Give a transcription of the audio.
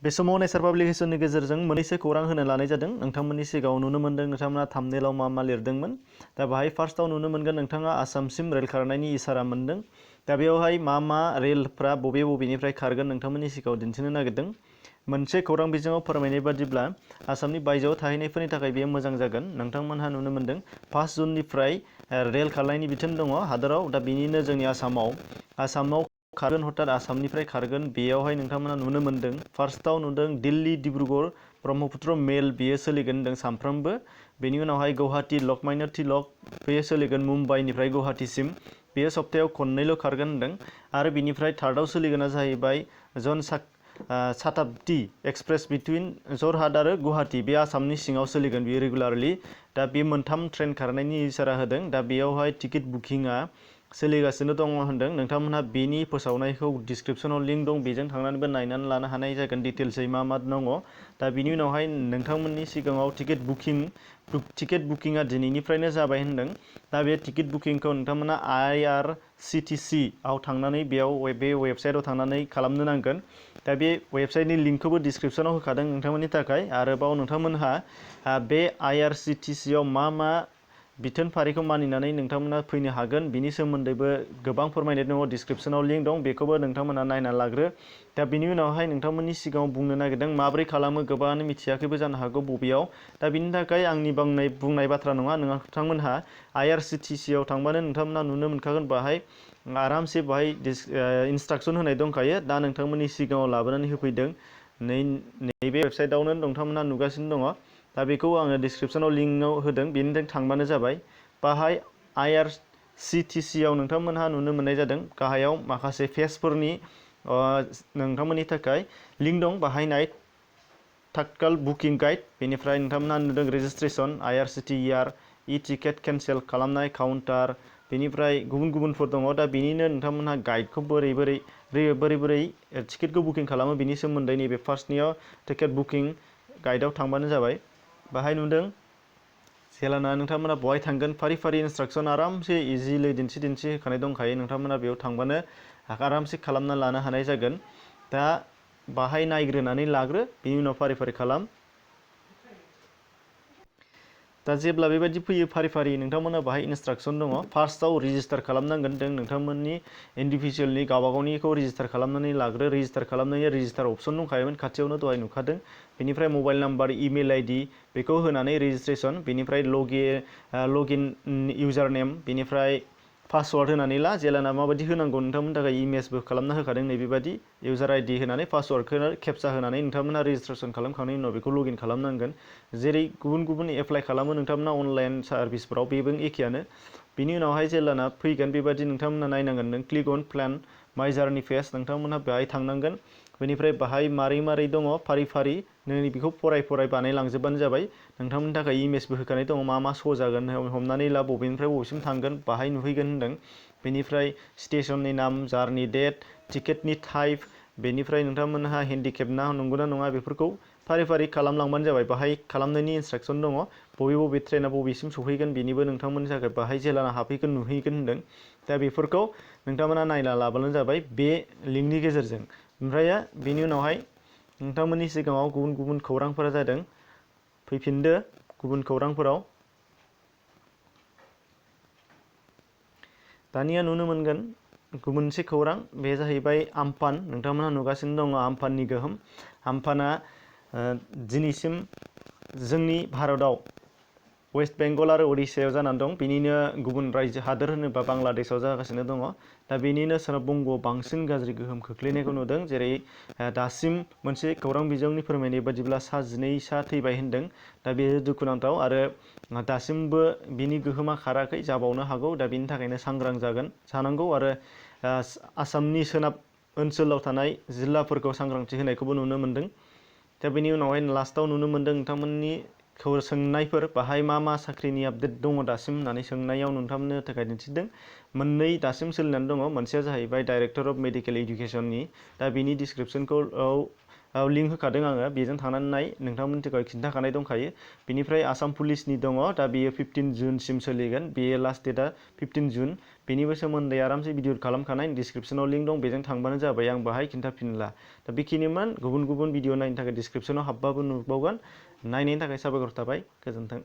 बे समाव नेचार पाब्लिकेशननि गेजेरजों मोननैसो खौरां होनो लानाय जादों। नोंथांमोननि सिगाङाव नुनो मोनदों नोंथांमोना थाम्बनेलाव मा लिरदोंमोन। दा बाहाय फार्स्टआव नुनो मोनगोन नोंथाङा आसामसिम रेल खारनायनि इसारा मोनदों। दा बेयावहाय मा रेलफ्रा बबेनिफ्राय खारगोन नोंथांमोननि सिगाङाव दिन्थिनो नागिरदों। मोनसे खौरां बिजोङाव फोरमायनाय बादिब्ला आसामनि बायजोआव थाहैनायफोरनि थाखाय बेयो मोजां जागोन। नोंथांमोनहा नुनो मोनदों 5 जुननिफ्राय रेल खारनायनि बिथोन दङ हादराव। दा बेनिनो जोंनि आसामाव खारगोन, हथात आसामनिफ्राय खारगोन। बेयावहाय नोंथांमोना नुनो मोनदों फार्स्टआव नुदों दिल्ली डिब्रुगड़ ब्रह्मपुत्र मेल बेयो सोलिगोन होनदों सानफ्रोमबो। बेनि उनावहाय गुवाहाटी लकमान्य तिलक बेयो सोलिगोन मुम्बाइनिफ्राय गुवाहाटीसिम। बेयो सप्तायाव खननैल' खारगोन होनदों। आरो बिनिफ्राय थार्डआव सोलिगोना जाहैबाय शताब्दी एक्सप्रेस बिटुइन जरहाट आरो गुवाहाटी, बे आसामनि सिङाव सोलिगोन बेयो रेगुलारलि। दा बे मोनथाम ट्रेन खारनायनि इसारा होदों। दा बेयावहाय टिकेट बुकिंआ सोलिगासिनो दङ होनदों। नोंथांमोनहा बेनि फोसावनायखौ डिसक्रिपसनाव लिंक दं, बेजों थांनानैबो नायनानै लानो हानाय जागोन डिटेल्सै मा दङ। दा बिनि उनावहाय नोंथांमोननि सिगाङाव टिकेट बुकिंआ दिनैनिफ्रायनो जाबाय होनदों। दा बे टिकेट बुकिंखौ नोंथांमोना IRCTC आव थांनानै बे वेबसाइटआव थांनानै खालामनो नांगोन। दा बे वेबसाइटनि लिंकखौबो डिसक्रिपसनाव होखादों नोंथांमोननि थाखाय। आरोबाव नोंथांमोनहा बे IRCTC आव मा बिथोन फारिखौ मानिनानै नोंथांमोना फैनो हागोन बिनि सोमोन्दैबो गोबां फोरमायनाय दङ, डिसक्रिपसनाव लिंक दं, बेखौबो नोंथांमोना नायना लाग्रो। दा बिनि उनावहाय नोंथांमोननि सिगाङाव बुंनो नागिरदों माबोरै खालामो, गोबाङानो मिथियाखैबो जानो हागौ बबेयाव। दा बिनि थाखाय आंनि बुंनाय बाथ्रा नङा, नोंथांमोनहा IRCTC आव थांबानो नोंथांमोना नुनो मोनखागोन। बाहाय आरामसे बाहाय इन्सट्राक्सन होनाय दंखायो। दा नोंथांमोननि सिगाङाव लाबोनानै होफैदों। नैबे वेबसाइटआवनो नोंथांमोना नुगासिनो दङ। दा बेखौ आङो डिसक्रिपसनाव लिंकआव होदों, बेनिफ्राय थांबानो जाबाय। बाहाय IRCTC आव नोंथांमोनहा नुनो मोननाय जादों गाहायाव माखासे पेजफोरनि नोंथांमोननि थाखाय लिंक दं। बाहायनाय तत्काल बुकिं गाइड, बेनिफ्राय नोंथांमोनहा नुदों रेजिस्ट्रेसन IRCTC टिकेट केन्सेल खालामनाय काउन्टार, बेनिफ्राय गुबुनफोर दङ। दा बेनिनो नोंथांमोनहा गाइडखौ बोरै टिकेटखौ बुकिं खालामो बिनि सोमोन्दै नैबे फार्स्टनियाव टिकेट बुकिं गाइडआव थांबानो जाबाय। बाहाय नुदों जेलाना नोंथांमोना बहाय थांगोन फारि फारि इन्सट्राक्सन आरामसे इजिलै दिन्थि होखानाय दंखायो। नोंथांमोना बेयाव थांबानो आरामसे खालामना लानो हानाय जागोन। दा बाहाय नायग्रोनानै लाग्रो, बेनि उनाव फारि फारि खालाम। दा जेब्ला बेबायदि फैयो फारि फारि नोंथांमोना बाहाय इन्सट्राक्सन दङ। फार्स्टआव रेजिस्टार खालामनांगोन जों नोंथांमोननि इन्डिभिजुवेलनि गावबागावनिखौ रेजिस्टार खालामनानै लाग्रो। रेजिस्टार खालामनायनि रेजिस्टार अपसन दंखायोमोन खाथियावनो, दहाय नुखादों। बेनिफ्राय मबाइल नाम्बार, इमेल आइडि बेखौ होनानै रेजिस्ट्रेसन, बेनिफ्राय लगइन इउजार नेम, बेनिफ्राय पासवार्ड होनानै ला। जेलाना माबायदि होनांगौ नोंथांमोननि थाखाय इमेजबो खालामना होखादों नैबेबायदि इउजार आइडि होनानै पासवार्डखौ खेबसा होनानै नोंथांमोना रेजिस्ट्रेसन खालामखांनायनि उनाव बेखौ लगइन खालामनांगोन। जेरै गुबुन एप्लाइ खालामो नोंथांमोना अनलाइन सार्भिसफोराव बेबो एखेयानो। बिनि उनावहाय जेलाना फैगोन बेबायदि नोंथांमोना नायनांगोन। नों क्लिक अन प्लेन माइ जार्नि पेज, नोंथांमोनहा बेहाय थांनांगोन। बेनिफ्राय बाहाय मारै दङ फारि फारि नों बेखौ फराय बानायलांजोबबानो जाबाय। नोंथांमोननि थाखाय इमेजबो होखानाय दङ मा श' जागोन, हमनानै ला बबेनिफ्राय बबेसिम थांगोन बाहाय नुहैगोन होनदों। बेनिफ्राय स्टेशननि नाम, जार्नि डेट, टिकेटनि टाइप, बेनिफ्राय नोंथांमोनहा हेन्डिकेप नंगौना नङा बेफोरखौ फारि फारि खालामलांबानो जाबाय। बाहाय खालामनायनि इन्सट्राक्सन दङ। बबे ट्रेना बबेसिम सौहैगोन बेनिबो नोंथांमोननि थाखाय बाहाय जेलाना हाबहैगोन नुहैगोन होनदों। दा बेफोरखौ नोंथांमोना नायना लाबानो जाबाय बे लिंकनि गेजेरजों। ओमफ्राय बेनि उनावहाय नोंथांमोननि सिगाङाव गुबुन खौरांफोरा जादों। फैफिनदो गुबुन खौरांफोराव। दानिया नुनो मोनगोन गुबुन मोनसे खौरां, बे जाहैबाय आम्फान। नोंथांमोनहा नुगासिनो दङ आम्फाननि गोहोम। आम्फाना दिनैसिम जोंनि भारतआव वेस्ट बेंगल आरो उडिशायाव जानानै दं। बेनिनो गुबुन हादोर होनोबा बांलादेशआव जागासिनो दङ। दा बेनिनो सोनाब बंग'आव बांसिन गाज्रि गोहोम खोख्लैनायखौ नुदों। जेरै दासिम मोनसे खौरां बिजोंनि फोरमायनाय बादिब्ला 12 थैबाय होनदों। दा बेयो दुखुनांथाव आरो दासिमबो बिनि गोहोमा खाराखै, जाबावनो हागौ। दा बेनि थाखायनो सांग्रां जानांगौ आरो आसामनि सोनाब ओनसोलाव थानाय जिल्लाफोरखौ सांग्रांथि होनायखौबो नुनो मोनदों। दा बेनि उनावहाय लास्टआव नुनो मोनदों नोंथांमोननि सोंनायफोर बाहाय मा साख्रिनि आपडेट दङ दासिम होननानै सोंनायाव नोंथांमोननो थाखाय दिन्थिदों। मोननै दासिम सोलिनानै दङ। मोनसेया जाहैबाय डाइरेक्टर अफ मेडिकेल इडुकेसननि। दा बेनि डिसक्रिपसनखौ लिंक होखादों आङो, बेजों थांनानै नाय, नोंथांमोननि थाखाय खिन्थाखानाय दंखायो। बेनिफ्राय आसाम पुलिसनि दङ। दा बेयो 15 जुनसिम सोलिगोन, बेयो लास्ट डेटआ 15 जुन। बेनिबो सोमोन्दै आरामसे भिडिअ खालामखानाय डिसक्रिपसनाव लिंक दं बेजों थांबानो जाबाय आं बाहाय खिन्थाफिनला दा बेखिनिमोन गुबुन गुबुन भिडिअ नायनो थाखाय डिसक्रिपसनाव हाबबाबो नुबावगोन नायनायनि थाखाय साबायखर थाबाय गोजोन्थों।